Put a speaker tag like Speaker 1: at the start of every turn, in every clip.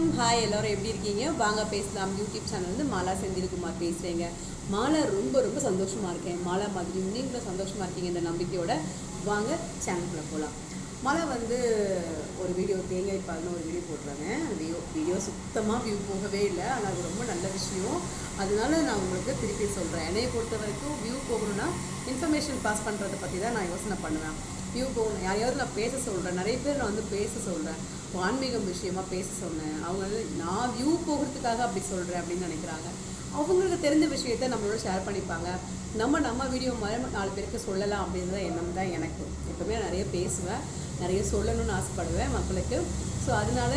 Speaker 1: வணக்கம் ஹாய் எல்லோரும் எப்படி இருக்கீங்க? வாங்க பேசலாம். யூடியூப் சேனல் வந்து மாலா செந்தில்குமார் பேசுகிறேங்க. மாலா ரொம்ப சந்தோஷமாக இருக்கேன். மாலா மாதிரி நீங்களும் சந்தோஷமாக இருக்கீங்க இந்த நம்பிக்கையோட வாங்க சேனலுக்குள்ளே போகலாம். மாலா வந்து ஒரு வீடியோ தேங்காய் பால்னு ஒரு வீடியோ போட்டுறாங்க. அந்த வீடியோ சுத்தமாக வியூ போகவே இல்லை. ஆனால் அது ரொம்ப நல்ல விஷயம். அதனால நான் உங்களுக்கு திருப்பி சொல்கிறேன். என்னையை பொறுத்த வரைக்கும் வியூ போகணுன்னா இன்ஃபர்மேஷன் பாஸ் பண்ணுறதை பற்றி தான் நான் யோசனை பண்ணுவேன். வியூ போகணும், யாரையாவது நான் பேச சொல்கிறேன். நிறைய பேர் நான் வந்து பேச சொல்கிறேன், ஆன்மீகம் விஷயமாக பேச சொன்னேன். அவங்க வந்து நான் வியூ போகிறதுக்காக அப்படி சொல்கிறேன் அப்படின்னு நினைக்கிறாங்க. அவங்களுக்கு தெரிஞ்ச விஷயத்த நம்மளோட ஷேர் பண்ணிப்பாங்க. நம்ம வீடியோ மாதிரி 4 பேருக்கு சொல்லலாம் அப்படின்ற எண்ணம் தான் எனக்கு. எப்போவுமே நிறைய பேசுவேன், நிறைய சொல்லணும்னு ஆசைப்படுவேன் மக்களுக்கு. ஸோ அதனால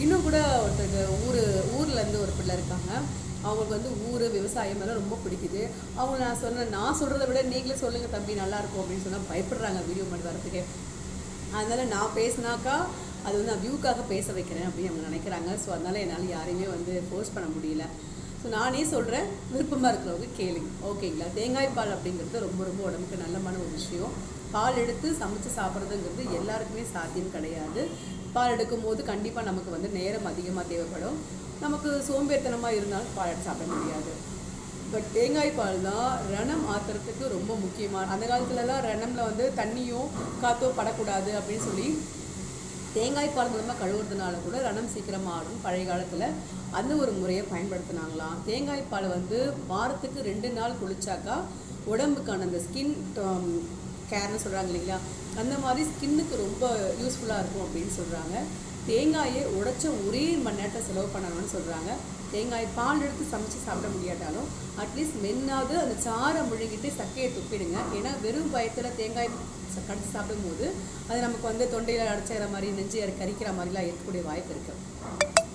Speaker 1: இன்னும் கூட ஒருத்தருக்கு ஊர்லேருந்து ஒரு பிள்ளை இருக்காங்க. அவங்களுக்கு வந்து விவசாயம் எல்லாம் ரொம்ப பிடிக்குது. அவங்க நான் சொல்கிறத விட நீங்களே சொல்லுங்கள் தம்பி நல்லாயிருக்கும் அப்படின்னு சொன்னால் பயப்படுறாங்க வீடியோ மாதிரி வரத்துக்கே. அதனால் நான் பேசினாக்கா அது வந்து நான் வியூக்காக பேச வைக்கிறேன் அப்படின்னு அவங்க நினைக்கிறாங்க. ஸோ அதனால் என்னால் யாரையுமே வந்து ஃபோர்ஸ் பண்ண முடியல. ஸோ நானே சொல்கிறேன், விருப்பமாக இருக்கிறவங்க கேளுங்க, ஓகேங்களா? தேங்காய் பால் அப்படிங்கிறது ரொம்ப உடம்புக்கு நல்லமான ஒரு விஷயம். பால் எடுத்து சமைச்சு சாப்பிட்றதுங்கிறது எல்லாருக்குமே சாத்தியம் கிடையாது. பால் எடுக்கும் போது கண்டிப்பாக நமக்கு வந்து நேரம் அதிகமாக தேவைப்படும். நமக்கு சோம்பேறித்தனமாக இருந்தாலும் பால் எடுத்து சாப்பிட முடியாது. பட் தேங்காய் பால் தான் ரணம் ஆற்றுறதுக்கு ரொம்ப முக்கியமான. அந்த காலத்துலலாம் ரணமில் வந்து தண்ணியோ காற்றோ படக்கூடாது அப்படின்னு சொல்லி தேங்காய் பால் மூலமாக கழுவுறதுனால கூட ரணம் சீக்கிரமாக ஆடும். பழைய காலத்தில் அந்த ஒரு முறையை பயன்படுத்தினாங்களாம். தேங்காய் பால் வந்து வாரத்துக்கு 2 நாள் குளிச்சாக்கா உடம்புக்கான அந்த ஸ்கின் கேர்னு சொல்கிறாங்க இல்லைங்களா, அந்த மாதிரி ஸ்கின்னுக்கு ரொம்ப யூஸ்ஃபுல்லாக இருக்கும் அப்படின்னு சொல்கிறாங்க. தேங்காயை உடைச்ச ஒரே மணி நேரத்தை செலவு பண்ணணும்னு சொல்கிறாங்க. தேங்காய் பால் எடுத்து சமைச்சு சாப்பிட முடியாட்டாலும் அட்லீஸ்ட் மென்னாவது அந்த சாரை முழுங்கிட்டு சக்கையை துப்பிடுங்க. ஏன்னா வெறும் பயத்தில் தேங்காய் கடிச்சு சாப்பிடும்போது அது நமக்கு வந்து தொண்டையில் அடைச்சிக்கிற மாதிரி, நெஞ்சு கரிக்கிற மாதிரிலாம் இருக்கக்கூடிய வாய்ப்பு இருக்குது.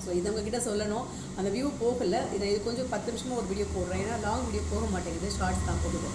Speaker 1: ஸோ இதை உங்ககிட்ட சொல்லணும். அந்த வியூ போகலை. இது கொஞ்சம் 10 நிமிஷமாக ஒரு வீடியோ போடுறேன். ஏன்னா லாங் வீடியோ போக மாட்டேங்குது, ஷார்ட்ஸ் தான் போகுது.